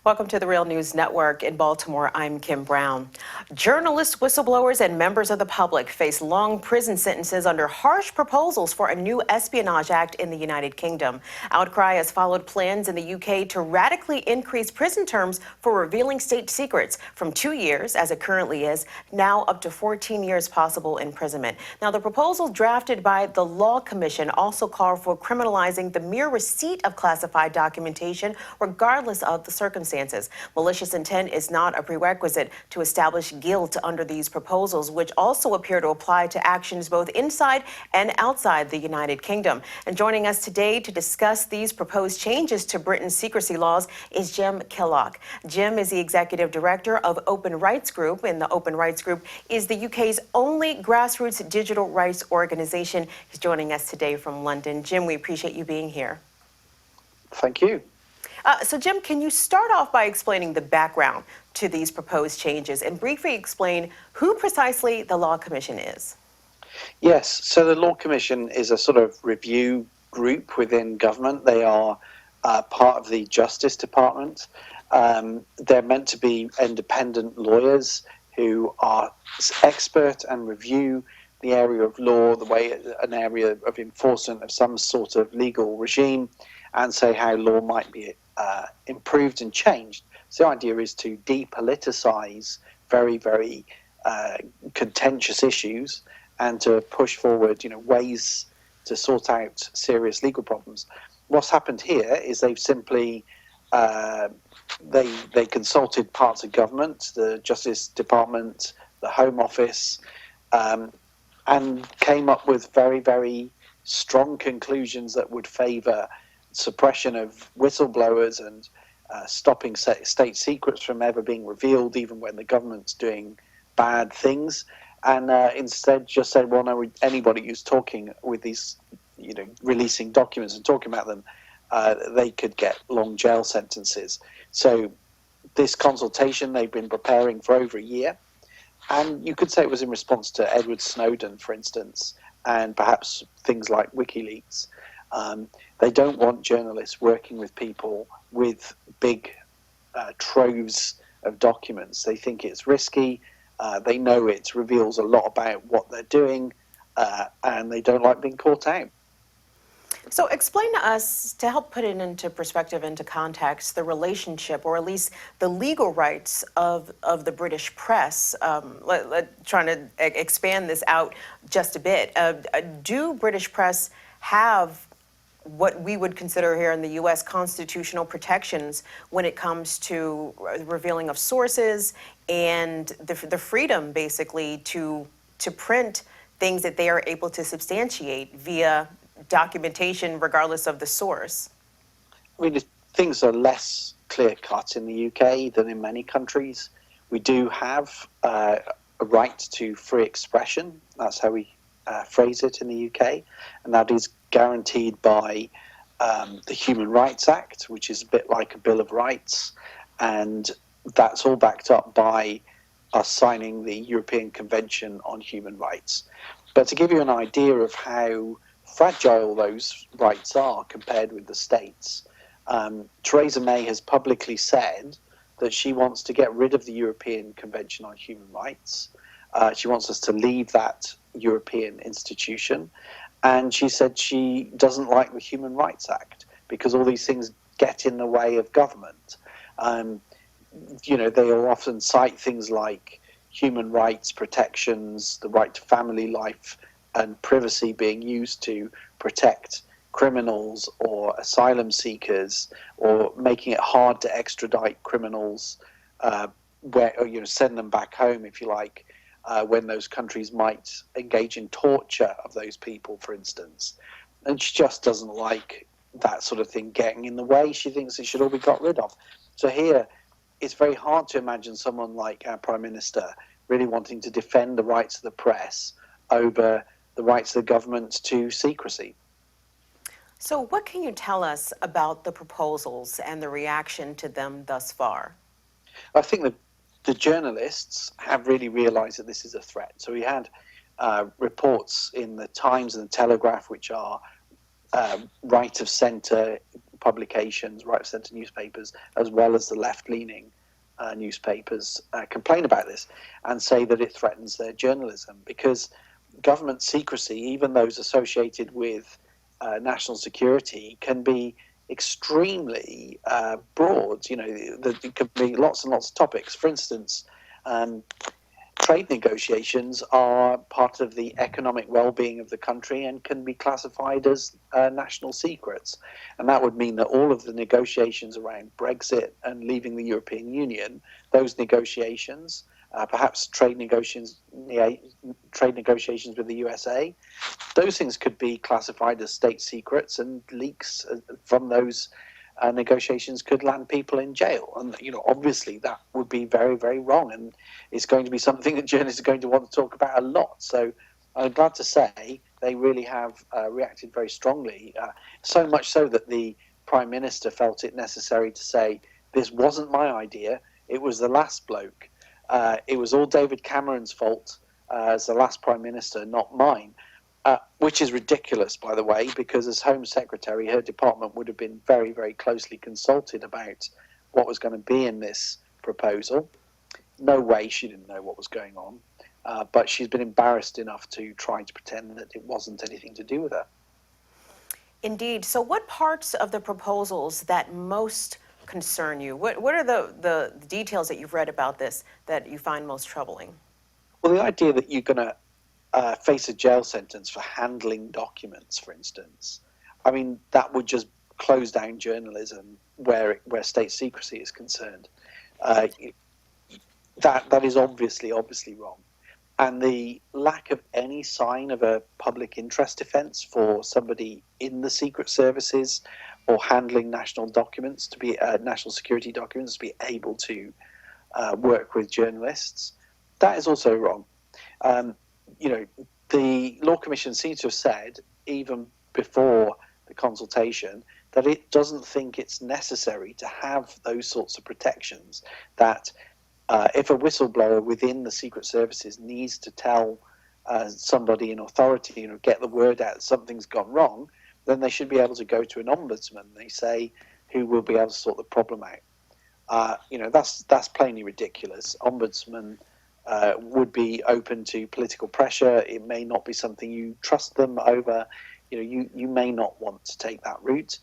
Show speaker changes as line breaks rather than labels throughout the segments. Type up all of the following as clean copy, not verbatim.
Welcome to the Real News Network in Baltimore. I'm Kim Brown. Journalists, whistleblowers, and members of the public face long prison sentences under harsh proposals for a new espionage act in the United Kingdom. Outcry has followed plans in the UK to radically increase prison terms for revealing state secrets from 2 years, as it currently is, now up to 14 years possible imprisonment. Now, the proposal drafted by the Law Commission also called for criminalizing the mere receipt of classified documentation, regardless of the circumstances. Malicious intent is not a prerequisite to establish guilt under these proposals, which also appear to apply to actions both inside and outside the United Kingdom. And joining us today to discuss these proposed changes to Britain's secrecy laws is Jim Killock. Jim is the executive director of Open Rights Group, and the Open Rights Group is the UK's only grassroots digital rights organization. He's joining us today from London. Jim, we appreciate you being here.
Thank you.
So, Jim, can you start off by explaining the background to these proposed changes and briefly explain who precisely the Law Commission is?
Yes, so the Law Commission is a sort of review group within government. They are part of the Justice Department. They're meant to be independent lawyers who are expert and review the area of law, the way an area of enforcement of some sort of legal regime, and say how law might be improved and changed. So the idea is to depoliticize very, very contentious issues and to push forward, ways to sort out serious legal problems. What's happened here is they've simply they consulted parts of government, the Justice Department, the Home Office, and came up with very, very strong conclusions that would favour suppression of whistleblowers and stopping state secrets from ever being revealed, even when the government's doing bad things, and instead just said, well, no, anybody who's talking with these, releasing documents and talking about them, they could get long jail sentences. So this consultation they've been preparing for over a year, and you could say it was in response to Edward Snowden, for instance, and perhaps things like WikiLeaks. They don't want journalists working with people with big troves of documents. They think it's risky. They know it reveals a lot about what they're doing, and they don't like being caught out.
So explain to us, to help put it into perspective, into context, the relationship, or at least the legal rights of the British press. Trying to expand this out just a bit. Do British press have what we would consider here in the U.S. constitutional protections when it comes to revealing of sources and the freedom, basically, to print things that they are able to substantiate via documentation, regardless of the source?
I mean, things are less clear-cut in the UK than in many countries. We do have a right to free expression. That's how we phrase it in the UK, and that is guaranteed by the Human Rights Act, which is a bit like a Bill of Rights, and that's all backed up by us signing the European Convention on Human Rights. But to give you an idea of how fragile those rights are compared with the states, Theresa May has publicly said that she wants to get rid of the European Convention on Human Rights. She wants us to leave that European institution. And she said she doesn't like the Human Rights Act because all these things get in the way of government. They'll often cite things like human rights protections, the right to family life and privacy being used to protect criminals or asylum seekers, or making it hard to extradite criminals, send them back home, if you like, when those countries might engage in torture of those people, for instance. And she just doesn't like that sort of thing getting in the way. She thinks it should all be got rid of. So here, it's very hard to imagine someone like our Prime Minister really wanting to defend the rights of the press over the rights of the government to secrecy.
So what can you tell us about the proposals and the reaction to them thus far?
I think that the journalists have really realised that this is a threat. So we had reports in the Times and the Telegraph, which are right of centre, publications, right-of-centre newspapers, as well as the left-leaning newspapers complain about this and say that it threatens their journalism, because government secrecy, even those associated with national security, can be extremely broad. You know, it could be lots and lots of topics. For instance, trade negotiations are part of the economic well-being of the country and can be classified as national secrets. And that would mean that all of the negotiations around Brexit and leaving the European Union, those negotiations, perhaps trade negotiations with the USA, those things could be classified as state secrets, and leaks from those negotiations could land people in jail. And, you know, obviously that would be very, very wrong, and it's going to be something that journalists are going to want to talk about a lot. So I'm glad to say they really have reacted very strongly, so much so that the Prime Minister felt it necessary to say, this wasn't my idea, it was the last bloke. It was all David Cameron's fault as the last Prime Minister, not mine. Which is ridiculous, by the way, because as Home Secretary, her department would have been very, very closely consulted about what was going to be in this proposal. No way she didn't know what was going on, but she's been embarrassed enough to try to pretend that it wasn't anything to do with her.
Indeed. So what parts of the proposals that most concern you? What are the details that you've read about this that you find most troubling?
Well, the idea that you're going to face a jail sentence for handling documents, for instance, I mean, that would just close down journalism where state secrecy is concerned. That is obviously wrong. And the lack of any sign of a public interest defence for somebody in the secret services or handling national documents, to be national security documents, to be able to work with journalists, that is also wrong. You know, the Law Commission seems to have said, even before the consultation, that it doesn't think it's necessary to have those sorts of protections, that if a whistleblower within the secret services needs to tell somebody in authority, you know, get the word out that something's gone wrong, then they should be able to go to an ombudsman, they say, who will be able to sort the problem out. You know, that's plainly ridiculous. Ombudsman would be open to political pressure. It may not be something you trust them over. You know, you may not want to take that route.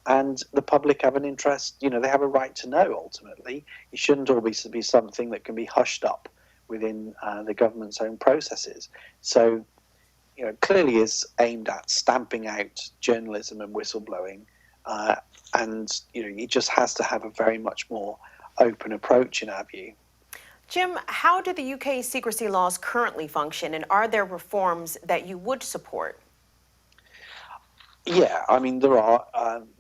And the public have an interest, you know, they have a right to know, ultimately. It shouldn't always be something that can be hushed up within the government's own processes. So, you know, clearly is aimed at stamping out journalism and whistleblowing. And, you know, it just has to have a very much more open approach, in our view.
Jim, how do the UK secrecy laws currently function, and are there reforms that you would support?
Yeah, I mean, there are.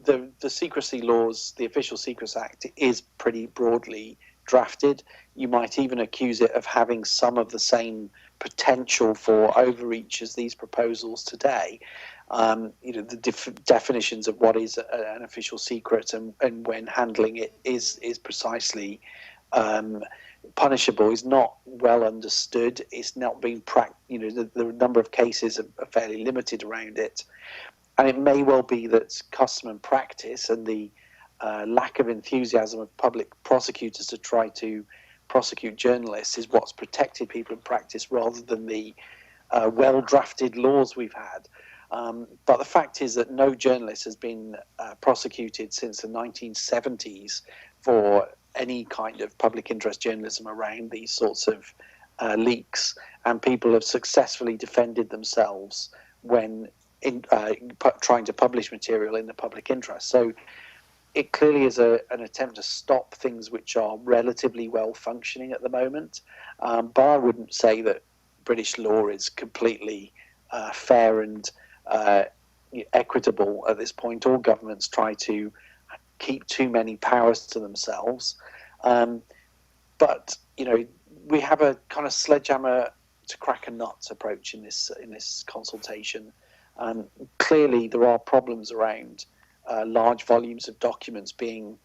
The secrecy laws, the Official Secrets Act, is pretty broadly drafted. You might even accuse it of having some of the same potential for overreach as these proposals today. You know, the definitions of what is an official secret and when handling it is precisely punishable is not well understood. It's not being you know, the number of cases are fairly limited around it. And it may well be that custom and practice and the lack of enthusiasm of public prosecutors to try to prosecute journalists is what's protected people in practice rather than the well-drafted laws we've had. But the fact is that no journalist has been prosecuted since the 1970s for any kind of public interest journalism around these sorts of leaks, and people have successfully defended themselves when trying to publish material in the public interest. So it clearly is an attempt to stop things which are relatively well functioning at the moment. But I wouldn't say that British law is completely fair and equitable at this point. All governments try to keep too many powers to themselves. But, you know, we have a kind of sledgehammer to crack a nut approach in this consultation. Clearly, there are problems around large volumes of documents being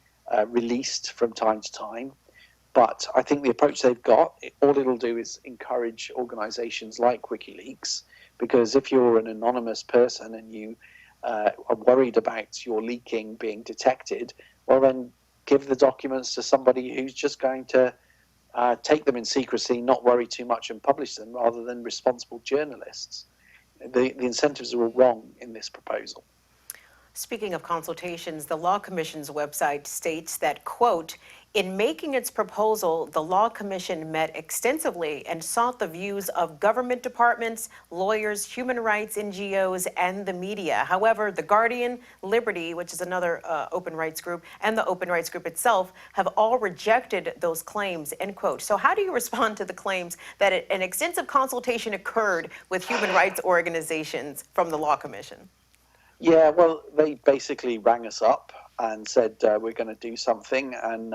released from time to time. But I think the approach they've got, all it'll do is encourage organisations like WikiLeaks, because if you're an anonymous person and you are worried about your leaking being detected, well then give the documents to somebody who's just going to take them in secrecy, not worry too much and publish them, rather than responsible journalists. The incentives are all wrong in this proposal.
Speaking of consultations, the Law Commission's website states that, quote, in making its proposal, the Law Commission met extensively and sought the views of government departments, lawyers, human rights NGOs, and the media. However, The Guardian, Liberty, which is another open rights group, and the open rights group itself have all rejected those claims, end quote. So how do you respond to the claims that an extensive consultation occurred with human rights organizations from the Law Commission?
Yeah, well, they basically rang us up and said we're going to do something, and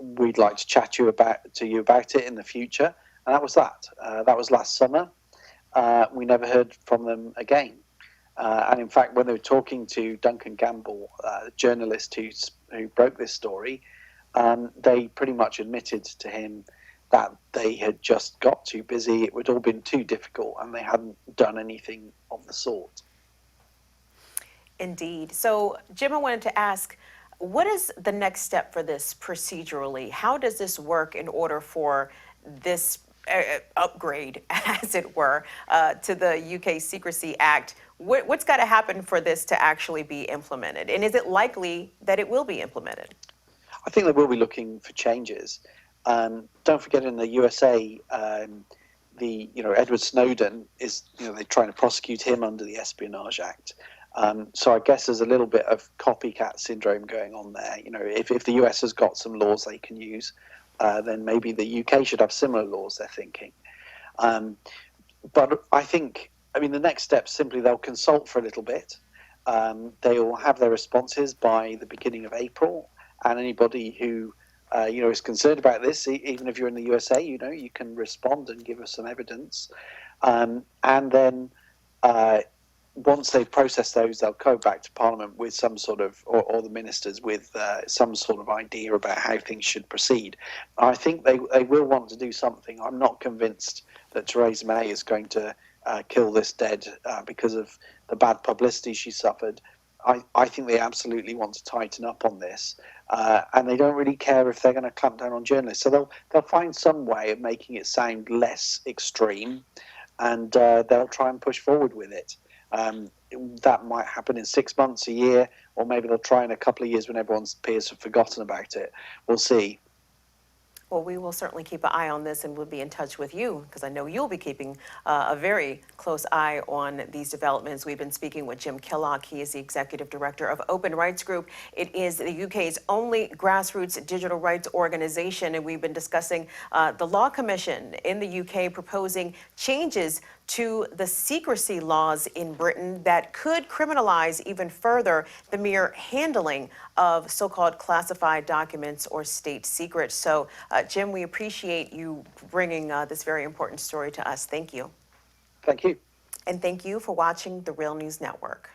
we'd like to chat to you about it in the future. And that was that. That was last summer. We never heard from them again. And in fact, when they were talking to Duncan Gamble, the journalist who broke this story, they pretty much admitted to him that they had just got too busy. It had all been too difficult, and they hadn't done anything of the sort.
Indeed. So, Jim, I wanted to ask, what is the next step for this procedurally? How does this work in order for this upgrade, as it were, to the UK Secrecy Act? What's got to happen for this to actually be implemented? And is it likely that it will be implemented?
I think they will be looking for changes. Don't forget, in the USA, Edward Snowden is, they're trying to prosecute him under the Espionage Act. So I guess there's a little bit of copycat syndrome going on there. If the US has got some laws they can use, then maybe the UK should have similar laws, they're thinking. But I think, the next step simply they'll consult for a little bit. They will have their responses by the beginning of April, and anybody who is concerned about this, even if you're in the USA, you can respond and give us some evidence, and then. Once they've processed those, they'll go back to Parliament with some sort of, or the ministers with some sort of idea about how things should proceed. I think they will want to do something. I'm not convinced that Theresa May is going to kill this dead because of the bad publicity she suffered. I think they absolutely want to tighten up on this, and they don't really care if they're going to clamp down on journalists. So they'll find some way of making it sound less extreme, and they'll try and push forward with it. That might happen in 6 months, a year, or maybe they'll try in a couple of years when everyone's peers have forgotten about it. We'll see.
Well, we will certainly keep an eye on this, and we'll be in touch with you, because I know you'll be keeping a very close eye on these developments. We've been speaking with Jim Killock. He is the Executive Director of Open Rights Group. It is the UK's only grassroots digital rights organization, and we've been discussing the Law Commission in the UK proposing changes to the secrecy laws in Britain that could criminalize even further the mere handling of so-called classified documents or state secrets. So, Jim, we appreciate you bringing this very important story to us. Thank you.
Thank you.
And thank you for watching the Real News Network.